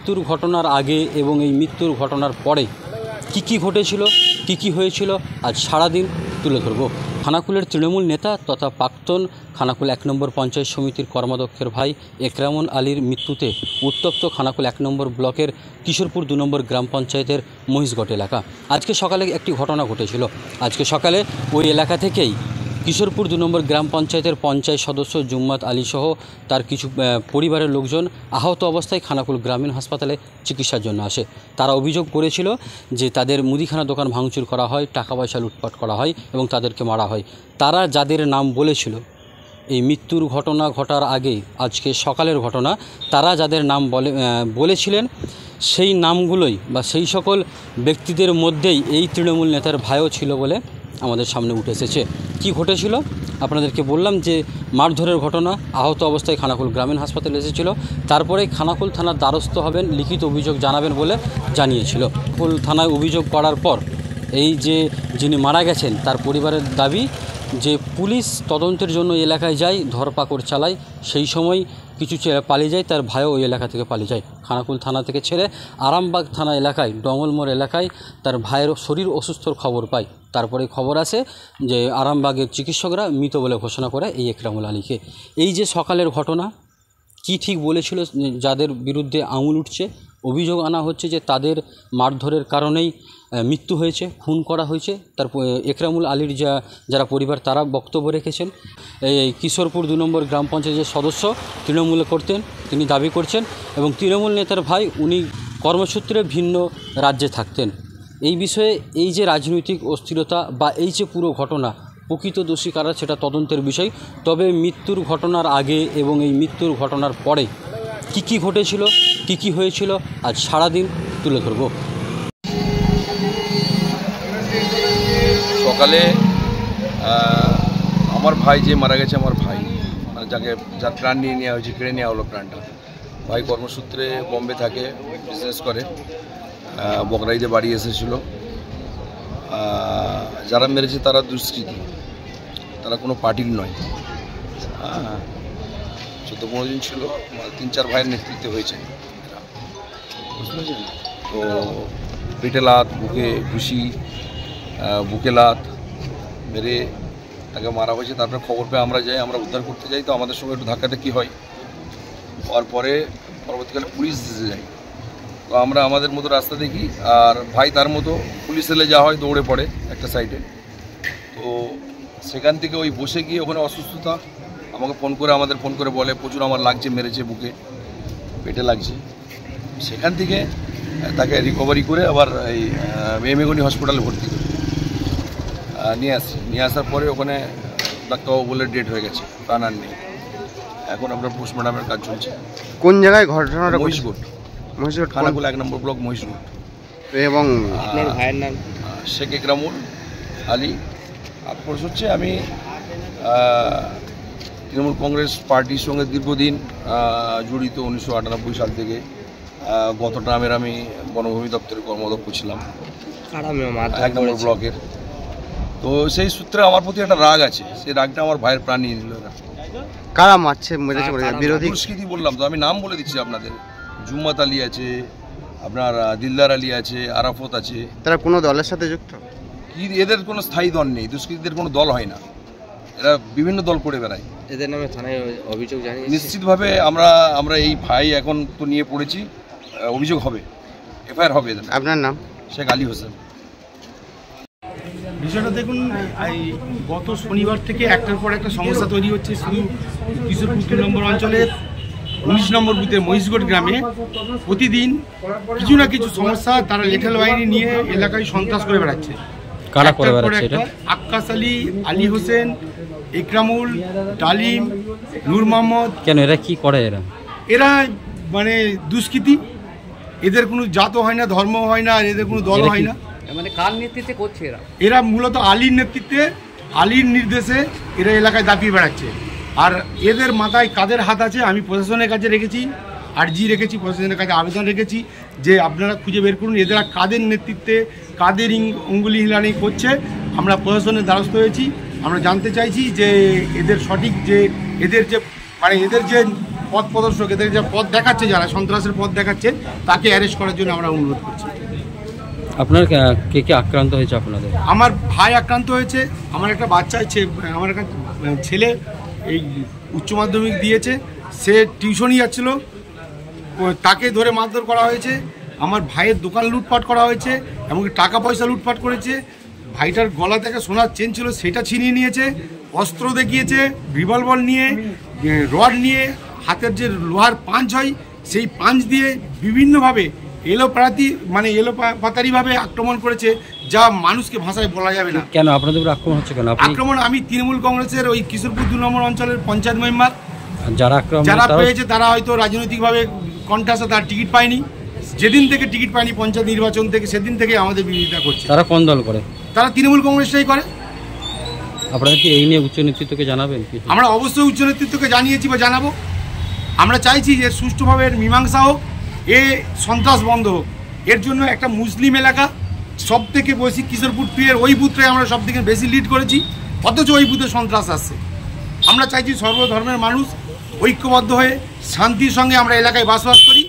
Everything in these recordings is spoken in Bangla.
মৃত্যুর ঘটনার আগে এবং এই মৃত্যুর ঘটনার পরে কি ঘটেছিল, কি হয়েছিল আজ সারাদিন তুলে ধরব। খানাকুলের তৃণমূল নেতা তথা প্রাক্তন খানাকুল 1 নম্বর পঞ্চায়েত সমিতির কর্মাধ্যক্ষের ভাই একরামুল আলীর মৃত্যুতে উত্তপ্ত খানাকুল 1 নম্বর ব্লকের কিশোরপুর 2 নম্বর গ্রাম পঞ্চায়েতের মহিষগড় এলাকা। আজকে সকালে একটি ঘটনা ঘটেছিল। আজকে সকালে ওই এলাকা থেকেই কিশোরপুর 2 নম্বর গ্রাম পঞ্চায়েতের পঞ্চায়েত সদস্য জুম্মাত আলী সহ তার কিছু পরিবারের লোকজন আহত অবস্থায় খানাকুল গ্রামীণ হাসপাতালে চিকিৎসার জন্য আসে। তারা অভিযোগ করেছিল যে তাদের মুদিখানা দোকান ভাঙচুর করা হয়, টাকা পয়সা লুটপাট করা হয় এবং তাদেরকে মারা হয়। তারা যাদের নাম বলেছিল এই মৃত্যুর ঘটনা ঘটার আগে, আজকে সকালের ঘটনা, তারা যাদের নাম বলেছিলেন সেই নামগুলোই বা সেই সকল ব্যক্তিদের মধ্যেই এই তৃণমূল নেতার ভাইও ছিল বলে আমাদের সামনে উঠে এসেছে। কি ঘটেছিল আপনাদেরকে বললাম যে মারধরের ঘটনা, আহত অবস্থায় খানাকুল গ্রামীণ হাসপাতালে এসেছিল। তারপরে খানাকুল থানার দ্বারস্থ হবেন, লিখিত অভিযোগ জানাবেন বলে জানিয়েছিল। খানাকুল থানায় অভিযোগ করার পর এই যে যিনি মারা গেছেন তার পরিবারের দাবি যে পুলিশ তদন্তের জন্য এলাকায় যায়, ধরপাকড় চালায়, সেই সময় কিছু পালিয়ে যায়, তার ভাইও ওই এলাকা থেকে পালিয়ে যায়। খানাকুল থানা থেকে ছেড়ে আরামবাগ থানা এলাকায়, ডঙ্গলমোড় এলাকায় তার ভাইয়ের শরীর অসুস্থর খবর পায়। তারপরে খবর আসে যে আরামবাগের চিকিৎসকরা মৃত বলে ঘোষণা করে এই একরামুল আলীকে। এই যে সকালের ঘটনা, কি ঠিক বলেছিল যাদের বিরুদ্ধে আঙুল উঠছে, অভিযোগ আনা হচ্ছে যে তাদের মারধরের কারণেই মৃত্যু হয়েছে, খুন করা হয়েছে। তার একরামুল আলীর যারা পরিবার তারা বক্তব্য রেখেছেন। এই কিশোরপুর 2 নম্বর গ্রাম পঞ্চায়েতের সদস্য তৃণমূলে করতেন, তিনি দাবি করছেন, এবং তৃণমূল নেতার ভাই উনি কর্মসূত্রে ভিন্ন রাজ্যে থাকতেন। এই বিষয়ে এই যে রাজনৈতিক অস্থিরতা বা এই যে পুরো ঘটনা, প্রকৃত দোষী কারা সেটা তদন্তের বিষয়। তবে মৃত্যুর ঘটনার আগে এবং এই মৃত্যুর ঘটনার পরে কি ঘটেছিল, কি হয়েছিল আজ সারাদিন তুলে ধরব। সকালে আমার ভাই যে মারা গেছে, আমার ভাই যার প্রাণ নিয়ে নেওয়া হয়েছে, কেড়ে নেওয়া হলো প্রাণটা। ভাই কর্মসূত্রে বম্বে থাকে, বিজনেস করে, বকরাইতে বাড়ি এসেছিল। যারা মেরেছে তারা দুষ্কৃতী, তারা কোনো পার্টির নয়। 14-15 দিন ছিল, 3-4 ভাইয়ের নেতৃত্বে হয়েছে। তো পেটে লাত, বুকে ঘুষি, বুকে লাত মেরে তাকে মারা হয়েছে। তারপরে খবর পেয়ে আমরা যাই, আমরা উদ্ধার করতে যাই। তো আমাদের সঙ্গে একটু ধাক্কাধাক্কি হয়, হওয়ার পরে পরবর্তীকালে পুলিশ এসে যায়। তো আমরা আমাদের মতো রাস্তা দেখি, আর ভাই তার মতো পুলিশ এলে যা হয় দৌড়ে পড়ে একটা সাইডে। তো সেখান থেকে ওই বসে গিয়ে ওখানে অসুস্থতা, আমাকে আমাদের ফোন করে বলে প্রচুর আমার লাগছে, মেরেছে, বুকে পেটে লাগছে। সেখান থেকে তাকে রিকভারি করে আবার এই মেমেগনি হসপিটালে ভর্তি করে নিয়ে আসার পরে ওখানে ডাক্তারবাবু বলে ডেট হয়ে গেছে, প্রাণ আর নেই। এখন আপনার পোস্টমর্টমের কাজ চলছে। কোন জায়গায় ঘটনাটা? মহিষগড়, খানাকুল 1 নম্বর ব্লক, মহিষগড়। এবং আপনার ভাইয়ের নাম? শেখ একরামুল আলী। আফসোস হচ্ছে আমি তৃণমূল কংগ্রেস পার্টির সঙ্গে দীর্ঘদিন জড়িত। 1998 সাল থেকে গত টার্মের আমি বনভূমি দপ্তরের কর্মাধ্যক্ষ ছিলাম 1 নম্বর ব্লকের। তো সেই সূত্রে আমার প্রতি একটা রাগ আছে, সেই রাগটা আমার ভাইয়ের প্রাণ নিয়ে নিল। কারা মারছে, বিরোধী দুষ্কৃতী বললাম তো, আমি নাম বলে দিচ্ছি আপনাদের। জুম্মাত আলী আছে, আপনার দিলদার আলী আছে, আরাফত আছে। তারা কোনো দলের সাথে যুক্ত? এদের কোনো স্থায়ী দল নেই, দুষ্কৃতীদের কোনো দল হয় না, এরা বিভিন্ন দল করে বেড়ায়। এদের নামে থানায় অভিযোগ জানিয়ে নিশ্চিতভাবে আমরা এই ভাই এখন তো নিয়ে পড়েছি, অভিযোগ হবে, এফআইআর হবে। আপনার নাম? শেখ আলী হোসেন। বিষয়টা দেখুন, এই গত শনিবার থেকে একটার পর একটা সমস্যা তৈরি হচ্ছে। শুধু কিশোরপুর 2 নম্বর অঞ্চলের 19 নম্বর বুথে মহিষগড় গ্রামে প্রতিদিন কিছু না কিছু সমস্যা, তারা লেঠাল বাহিনী নিয়ে এলাকায় সন্ত্রাস করে বেড়াচ্ছে। কারা করে বেড়াচ্ছে এটা? আক্কাস আলী, আলী হোসেন, একরামুল, ডালিম, নূর মোহাম্মদ। কেন এরা কি করে? এরা মানে দুষ্কৃতী, এদের কোনো জাতও হয় না, ধর্ম হয় না, আর এদের কোনো দল হয় না। মানে কার নেতৃত্বে করছে এরা মূলত আলীর নেতৃত্বে, আলীর নির্দেশে এরা এলাকায় দাপিয়ে বেড়াচ্ছে। আর এদের মাথায় কাদের হাত আছে আমি প্রশাসনের কাছে রেখেছি, আর্জি রেখেছি, প্রশাসনের কাছে আবেদন রেখেছি যে আপনারা খুঁজে বের করুন এদের কাদের নেতৃত্বে, কাদের অঙ্গুলি হিলানি করছে। আমরা প্রশাসনের দ্বারস্থ হয়েছি, আমরা জানতে চাইছি যে এদের সঠিক যে এদের যে পথ প্রদর্শক, এদের যে পথ দেখাচ্ছে, যারা সন্ত্রাসের পথ দেখাচ্ছে, তাকে অ্যারেস্ট করার জন্য আমরা অনুরোধ করছি। আপনার কে কে আক্রান্ত হয়েছে আপনাদের? আমার ভাই আক্রান্ত হয়েছে, আমার একটা বাচ্চা আছে, আমার একটা ছেলে এই উচ্চ মাধ্যমিক দিয়েছে, সে টিউশনই যাচ্ছিল, তাকে ধরে মারধর করা হয়েছে। আমার ভাইয়ের দোকান লুটপাট করা হয়েছে, এমনকি টাকা পয়সা লুটপাট করেছে। ভাইটার গলা থেকে সোনার চেন ছিল, সেটা ছিনিয়ে নিয়েছে। অস্ত্র দেখিয়েছে, রিভলভার নিয়ে, রড নিয়ে, হাতের যে লোহার পাঞ্চ হয় সেই পাঞ্চ দিয়ে বিভিন্নভাবে এলোপাতারিভাবে আক্রমণ করেছে, যা মানুষকে ভাষায় বলা যাবে না। কেন আপনাদের উপর আক্রমণ হচ্ছে কেন? আক্রমণ, আমি তৃণমূল কংগ্রেসের ওই কিশোরপুর 2 নম্বর অঞ্চলের পঞ্চায়েত মেম্বার, যারা পেয়েছে তারা হয়তো রাজনৈতিকভাবে কন্টাসে তার টিকিট পায়নি। যেদিন থেকে টিকিট পায়নি পঞ্চায়েত নির্বাচন থেকে, সেদিন থেকে আমাদের বিরোধিতা করছে। তারা কোন দল করে? তারা তৃণমূল কংগ্রেসটাই করে। আপনারা কি এই নিয়ে উচ্চ নেতৃত্বকে জানাবেন? আমরা অবশ্যই উচ্চ নেতৃত্বকে জানিয়েছি বা জানাবো। আমরা চাইছি যে সুষ্ঠুভাবে মীমাংসা হোক, এ সন্ত্রাস বন্ধ হোক। এর জন্য একটা মুসলিম এলাকা, সব থেকে বেশি কিশোরপুর 2 এর ওই বুথটাই আমরা সব থেকে বেশি লিড করেছি, অথচ ওই বুথে সন্ত্রাস আসছে। আমরা চাইছি সর্বধর্মের মানুষ ঐক্যবদ্ধ হয়ে শান্তির সঙ্গে আমরা এলাকায় বসবাস করি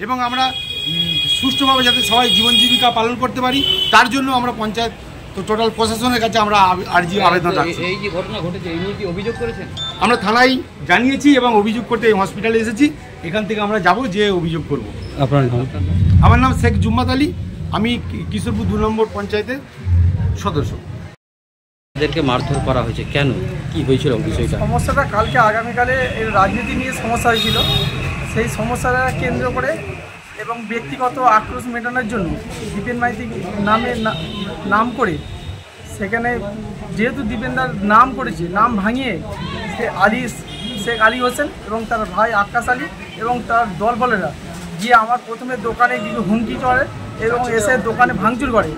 এবং আমরা সুষ্ঠুভাবে যাতে সবাই জীবন জীবিকা পালন করতে পারি, তার জন্য আমরা পঞ্চায়েত তো টোটাল প্রশাসনের কাছে আমরা আবেদন রাখছি। এই যে ঘটনা ঘটেছে, এই নিয়ে কি অভিযোগ করেছেন? আমরা থানায় জানিয়েছি এবং অভিযোগ করতে হসপিটালে এসেছি। এখান থেকে আমরা যাব, যে অভিযোগ করব। আপনার নাম? আমার নাম শেখ জুম্মাত আলী, আমি কিশোরপুর 2 নম্বর পঞ্চায়েতের সদস্য। এদেরকে মারধর করা হয়েছে কেন, কি হয়েছিল বিষয়টা? সমস্যাটা কালকে আগামীকালে এর রাজনীতি নিয়ে সমস্যা হয়েছিল, সেই সমস্যাটা কেন্দ্র করে এবং ব্যক্তিগত আক্রোশ মেটানোর জন্য দীপেন মাইতি নাম করে, সেখানে যেহেতু দীপেনদার নাম করেছে, নাম ভাঙিয়ে শেখ আলী হোসেন এবং তার ভাই আক্কাস আলী এবং তার দলবলেরা গিয়ে আমার প্রথমে দোকানে কিছু হুমকি করে এবং এসে দোকানে ভাঙচুর করে।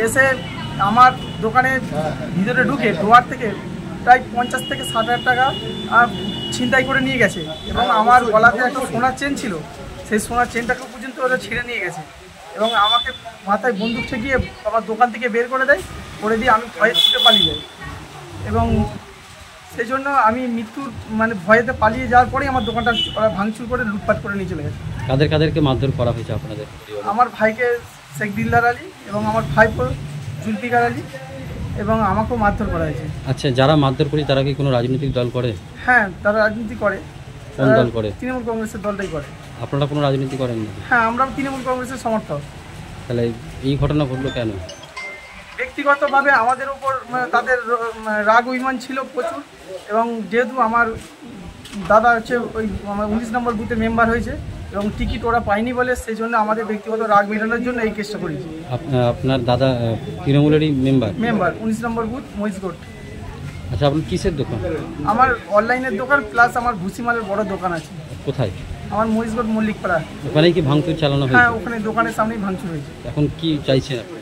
এসে আমার দোকানে ভিতরে ঢুকে ডোয়ার থেকে প্রায় 50 থেকে 60 হাজার টাকা ছিনতাই করে নিয়ে গেছে এবং আমার গলাতে একটা সোনার চেন ছিল, সেই সোনার চেনটাকে পর্যন্ত ওরা ছিঁড়ে নিয়ে গেছে এবং আমাকে মাথায় বন্দুক ঠেকিয়ে আমার দোকান থেকে বের করে দেয়, করে দিয়ে আমি ভয়ে ছুটে পালিয়ে যাই এবং সেই জন্য আমি মৃত্যুর ভয়েতে পালিয়ে যাওয়ার পরেই আমার দোকানটা ওরা ভাঙচুর করে লুটপাট করে নিয়ে চলে গেছে। কাদেরকে মারধর করা হয়েছে আপনাদের? আমার ভাইকে শেখ দিলদার আলী এবং আমার ভাইপো জুলফিকার আলী এবং আমাকেও মারধর করা হয়েছে। আচ্ছা, যারা মারধর করেছে তারা কি কোনো রাজনৈতিক দল করে? হ্যাঁ, তারা রাজনীতি করে। কোন দল করে? তৃণমূল কংগ্রেসের দলটাই করে। আপনারা কোনো রাজনীতি করেন না? হ্যাঁ, আমরা তৃণমূল কংগ্রেসের সমর্থক। তাহলে এই ঘটনা ঘটলো কেন? ব্যক্তিগতভাবে আমাদের উপর তাদের রাগ অভিমান ছিল প্রচুর এবং যেহেতু আমার দাদা হচ্ছে ওই আমার 19 নম্বর বুথের মেম্বার হয়েছে এবং টিকিট ওরা পায়নি বলে, সেই জন্য আমাদের ব্যক্তিগত রাগ মেটানোর জন্য এই কেসটা করেছি। আপনার দাদা তৃণমূলেরই মেম্বার? 19 নম্বর বুথ মহিষগড়। আচ্ছা, আপনার কিসের দোকান? আমার অনলাইনের দোকান প্লাস আমার ভুসিমালের বড় দোকান আছে। কোথায়? আমার মহিষগড় মল্লিকপাড়া। ওখানে কি ভাঙচুর চালানো হয়েছে? হ্যাঁ, ওখানে দোকানের সামনেই ভাঙচুর হয়েছে। এখন কি চাইছেন আপনি?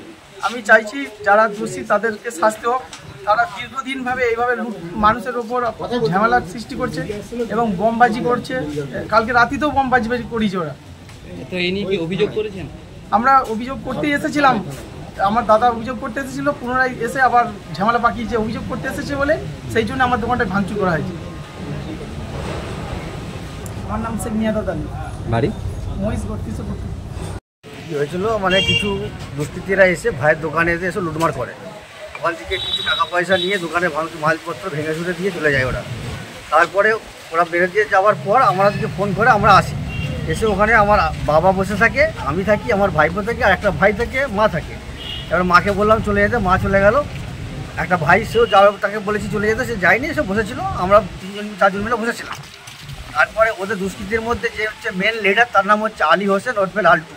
আমি চাইছি যারা দোষী তাদেরকে শাস্তি হোক। তারা দীর্ঘদিনভাবে এইভাবে মানুষের ওপর ঝামেলার সৃষ্টি করছে এবং বোমবাজি করছে। কালকে রাতেও বোমবাজি করেছে ওরা। তো এই নিয়ে কি অভিযোগ করেছেন? আমরা অভিযোগ করতেই এসেছিলাম, আমার দাদা অভিযোগ করতে এসেছিল, পুনরায় এসে আবার ঝামেলা পাকিয়েছে অভিযোগ করতে এসেছে বলে, সেই জন্য আমার দোকানটা ভাঙচুর করা হয়েছে। আমার নাম শেখ মিয়াদাদ আলী, বাড়ি মহিষগড়। কী হয়েছিল কিছু দুষ্কৃতীরা এসে ভাইয়ের দোকানে এসে লুটমার করে, ওখান থেকে কিছু টাকা পয়সা নিয়ে দোকানে মালপত্র ভেঙে ছুটে দিয়ে চলে যায় ওরা। তারপরে ওরা বেরো দিয়ে যাওয়ার পর আমাদেরকে ফোন করে আমরা আসি, এসে ওখানে আমার বাবা বসে থাকে, আমি থাকি, আমার ভাইপো থাকে, আর একটা ভাই থাকে, মা থাকে। এবার মাকে বললাম চলে যেতে, মা চলে গেল। একটা ভাই সেও যাওয়া, তাকে বলেছি চলে যেতে, সে যায়নি, সে বসেছিল, আমরা 3-4 মিলে বসেছিলাম। তারপরে ওদের দুষ্কৃতির মধ্যে যে হচ্ছে মেন লিডার, তার নাম হচ্ছে আলী হোসেন ওরফে লালটু।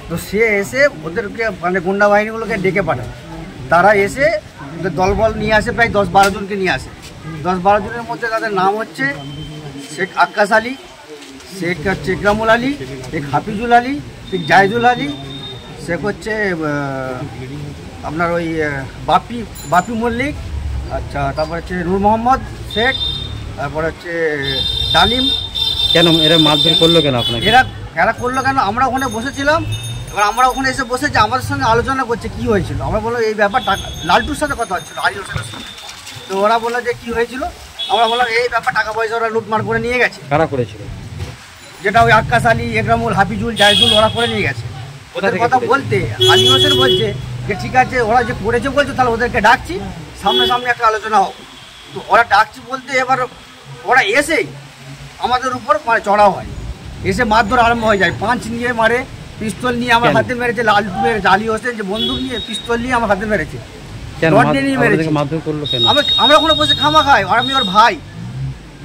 তো সে এসে ওদেরকে গুন্ডা বাহিনীগুলোকে ডেকে পাঠায়। তারা এসে ওদের দলবল নিয়ে আসে, প্রায় 10-12 জনকে নিয়ে আসে। 10-12 জনের মধ্যে তাদের নাম হচ্ছে শেখ আক্কাস আলী, শেখ হচ্ছে ইকরামুল আলী, শেখ হাফিজুল আলী, শেখ জাহিদুল আলী, শেখ হচ্ছে আপনার ওই বাপি মল্লিক, আচ্ছা, তারপর হচ্ছে নূর মোহাম্মদ শেখ, তারপর হচ্ছে ডালিম। কেন এরা মারধর করলো কেন আপনাকে? এরা করলো কেন? আমরা ওখানে বসেছিলাম, এবার আমরা ওখানে এসে বসেছি, আমাদের সঙ্গে আলোচনা করছে কি হয়েছিল। আমরা বললো এই ব্যাপারটা লালটুর সাথে কথা হচ্ছিলো, আলী হোসেনের সাথে। তো ওরা বললো যে কী হয়েছিল, আমরা বললাম এই ব্যাপার, টাকা পয়সা ওরা লুটমার করে নিয়ে গেছে। কারা করেছিল? যেটা ওই আক্কাস আলী, একরামুল, হাফিজুল, জাহিদুল ওরা করে নিয়ে গেছে। ওদের থেকে কথা করেছে? বলতে আলী হোসেন বলছে যে ঠিক আছে ওরা যে করেছে বলছে তাহলে ওদেরকে ডাকছি, সামনে একটা আলোচনা হোক। তো ওরা ডাকছি বলতে এবার ওরা এসেই আমাদের উপর মানে চড়াও হয়, এসে মারধর আরম্ভ হয়ে যায়। পাঁচ নিয়ে মারে, পিস্তল নিয়ে আমার হাতে মেরেছে, লালটু মেরেছে, আলী হোসেন যে বন্দুক নিয়ে পিস্তল নিয়ে আমার হাতে মেরেছে, রড নিয়ে মেরেছে। মারধর করলো কেন? আমরা ওখানে বসে খামা খাই, আর আমি ওর ভাই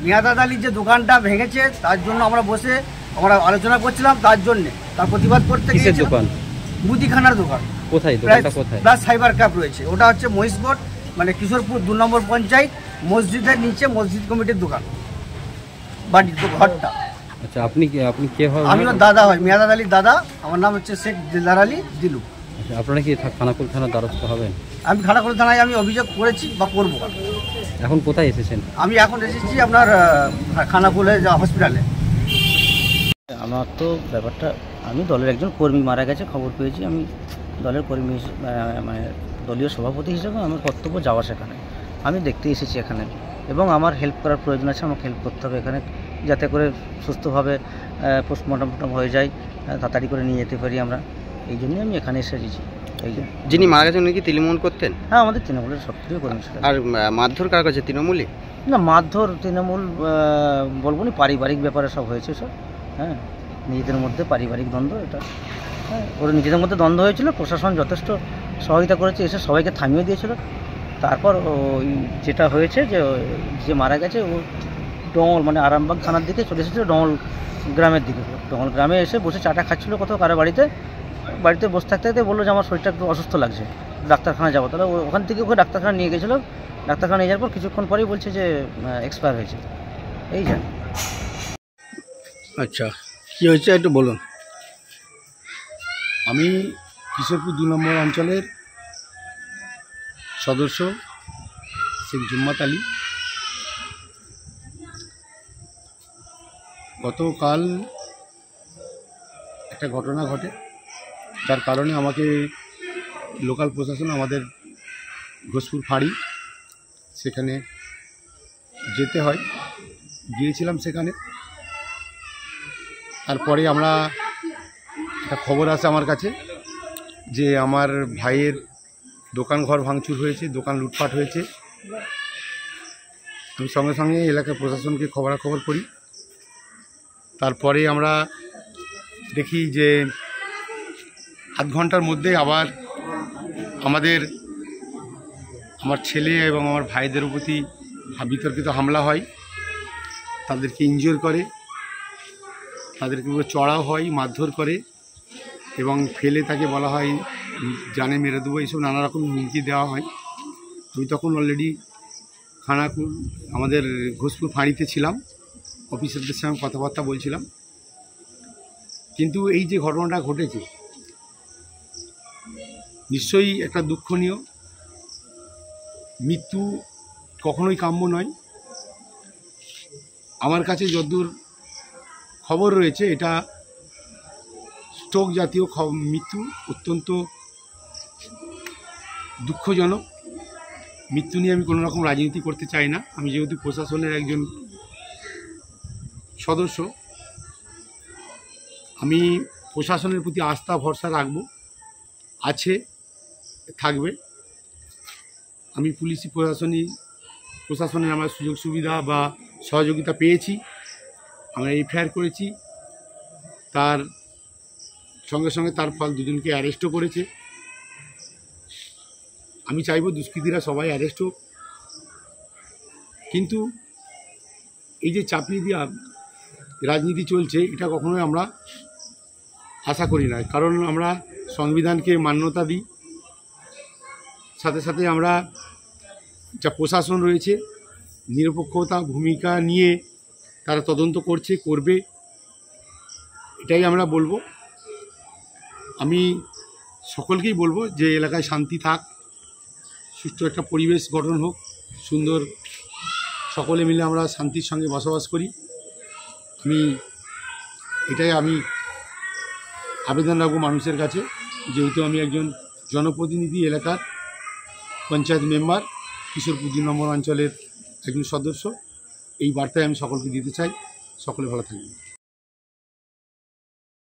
মিয়াদাদ আলীর যে দোকানটা ভেঙেছে তার জন্য আমরা আলোচনা করছিলাম, তার জন্যে তার প্রতিবাদ করতে কিসের গিয়েছিলাম। দোকান? মুদিখানার দোকান। কোথায় দোকানটা কোথায়? প্লাস সাইবার ক্যাফ রয়েছে, ওটা হচ্ছে মহিষগড় মানে কিশোরপুর 2 নম্বর পঞ্চায়েত, মসজিদের নিচে মসজিদ কমিটির দোকান, বাড়ির তো ঘরটা। আচ্ছা, আপনি কে হয়? আমি ওর দাদা হয়, মিয়াদাদ আলীর দাদা। আমার নাম হচ্ছে শেখ দিলদার আলী দিলু। আচ্ছা, আপনারা কি খানাকুল থানার দ্বারস্থ হবেন? আমি খানাকুল থানায় আমি অভিযোগ করেছি বা করবো। এখন কোথায় এসেছেন? আমি এখন এসেছি আপনার খানাকুলে হসপিটালে। আমার তো ব্যাপারটা, আমি দলের একজন কর্মী মারা গেছে খবর পেয়েছি। আমি দলের কর্মী মানে দলীয় সভাপতি হিসেবে আমার কর্তব্য যাওয়া সেখানে। আমি দেখতে এসেছি এখানে, এবং আমার হেল্প করার প্রয়োজন আছে, আমাকে হেল্প করতে হবে এখানে, যাতে করে সুস্থভাবে পোস্টমর্টম হয়ে যায়, তাড়াতাড়ি করে নিয়ে যেতে পারি আমরা। এই জন্যই আমি এখানে এসেছি। এই জন্য। যিনি মারা গেছেন উনি কি তৃণমূল করতেন? হ্যাঁ, আমাদের তৃণমূলের সক্রিয় কর্মী ছিলেন। আর মারধর কার কাছে? তৃণমূলই? না, মারধর তৃণমূল বলবো না, পারিবারিক ব্যাপারে সব হয়েছে সব। হ্যাঁ, নিজেদের মধ্যে পারিবারিক দ্বন্দ্ব এটা। হ্যাঁ, ওরা নিজেদের মধ্যে দ্বন্দ্ব হয়েছিল, প্রশাসন যথেষ্ট সহযোগিতা করেছে, এসে সবাইকে থামিয়ে দিয়েছিল। তারপর ওই যেটা হয়েছে যে মারা গেছে ও ডঙল মানে আরামবাগ থানার দিকে চলে এসেছিলো, ডঙল গ্রামের দিকে। ডঙল গ্রামে এসে বসে চাটা খাচ্ছিলো কোথাও কারো বাড়িতে বসে থাকতে থাকতে বললো যে আমার শরীরটা একটু অসুস্থ লাগছে, ডাক্তারখানা যাবো। তাহলে ওখান থেকে ওকে ডাক্তারখানা নিয়ে গেছিলো। ডাক্তারখানা নিয়ে যাওয়ার পর কিছুক্ষণ পরেই বলছে যে এক্সপায়ার হয়েছে। এই যা। আচ্ছা, কী হয়েছে একটু বলুন। আমি কিশোরপুর 2 নম্বর অঞ্চলের সদস্য শেখ জুম্মাত আলী। গতকাল একটা ঘটনা ঘটে, যার কারণে আমাকে লোকাল প্রশাসন আমাদের ঘোষপুর ফাঁড়ি সেখানে যেতে হয়। গিয়েছিলাম সেখানে। তারপরে একটা খবর আসে আমার কাছে যে আমার ভাইয়ের দোকান ঘর ভাঙচুর হয়েছে, দোকান লুটপাট হয়েছে। আমি সঙ্গে সঙ্গে এলাকার প্রশাসনকে খবরাখবর করি। তারপরে আমরা দেখি যে আধ ঘন্টার মধ্যে আবার আমার ছেলে এবং আমার ভাইদের প্রতি বিতর্কিত হামলা হয়, তাদেরকে ইনজিওর করে, তাদেরকে চড়াও হয়, মারধর করে এবং ফেলে তাকে বলা হয় জানে মেরে দেবো, এইসব নানা রকম হুমকি দেওয়া হয়। আমি তখন অলরেডি খানাকুল আমাদের ঘোষপুর ফাঁড়িতে ছিলাম, অফিসারদের সঙ্গে কথাবার্তা বলছিলাম। কিন্তু এই যে ঘটনাটা ঘটেছে নিশ্চয়ই একটা দুঃখনীয়। মৃত্যু কখনোই কাম্য নয়। আমার কাছে যতদূর খবর রয়েছে এটা স্ট্রোক জাতীয় মৃত্যু, অত্যন্ত দুঃখজনক। মৃত্যু নিয়ে আমি কোনো রকম রাজনীতি করতে চাই না। আমি যেহেতু প্রশাসনের একজন সদস্য, আমি প্রশাসনের প্রতি আস্থা ভরসা রাখব, আছে, থাকবে। আমি পুলিশি প্রশাসনের আমরা সুযোগ সুবিধা বা সহযোগিতা পেয়েছি, আমরা এফআইআর করেছি। তার সঙ্গে সঙ্গে তার ফল দুজনকে অ্যারেস্টও করেছে। আমি চাইব দুষ্কৃতীরা সবাই অ্যারেস্ট হোক। কিন্তু এই যে চাপিয়ে দেওয়া রাজনীতি চলছে, এটা কখনোই আমরা আশা করি না। কারণ আমরা সংবিধানকে মান্যতা দিই, সাথে সাথে আমরা যা প্রশাসন রয়েছে নিরপেক্ষতা ভূমিকা নিয়ে তারা তদন্ত করবে, এটাই আমরা বলবো। আমি সকলকেই বলবো যে এলাকায় শান্তি থাক, সুষ্ঠু একটা পরিবেশ গঠন হোক, সুন্দর, সকলে মিলে আমরা শান্তির সঙ্গে বসবাস করি। এটাই আমি আবেদন রাখবো মানুষের কাছে। যেহেতু আমি একজন জনপ্রতিনিধি, এলাকার পঞ্চায়েত মেম্বার, কিশোরপুর 2 নম্বর অঞ্চলের একজন সদস্য, এই বার্তায় আমি সকলকে দিতে চাই। সকলে ভালো থাকবেন।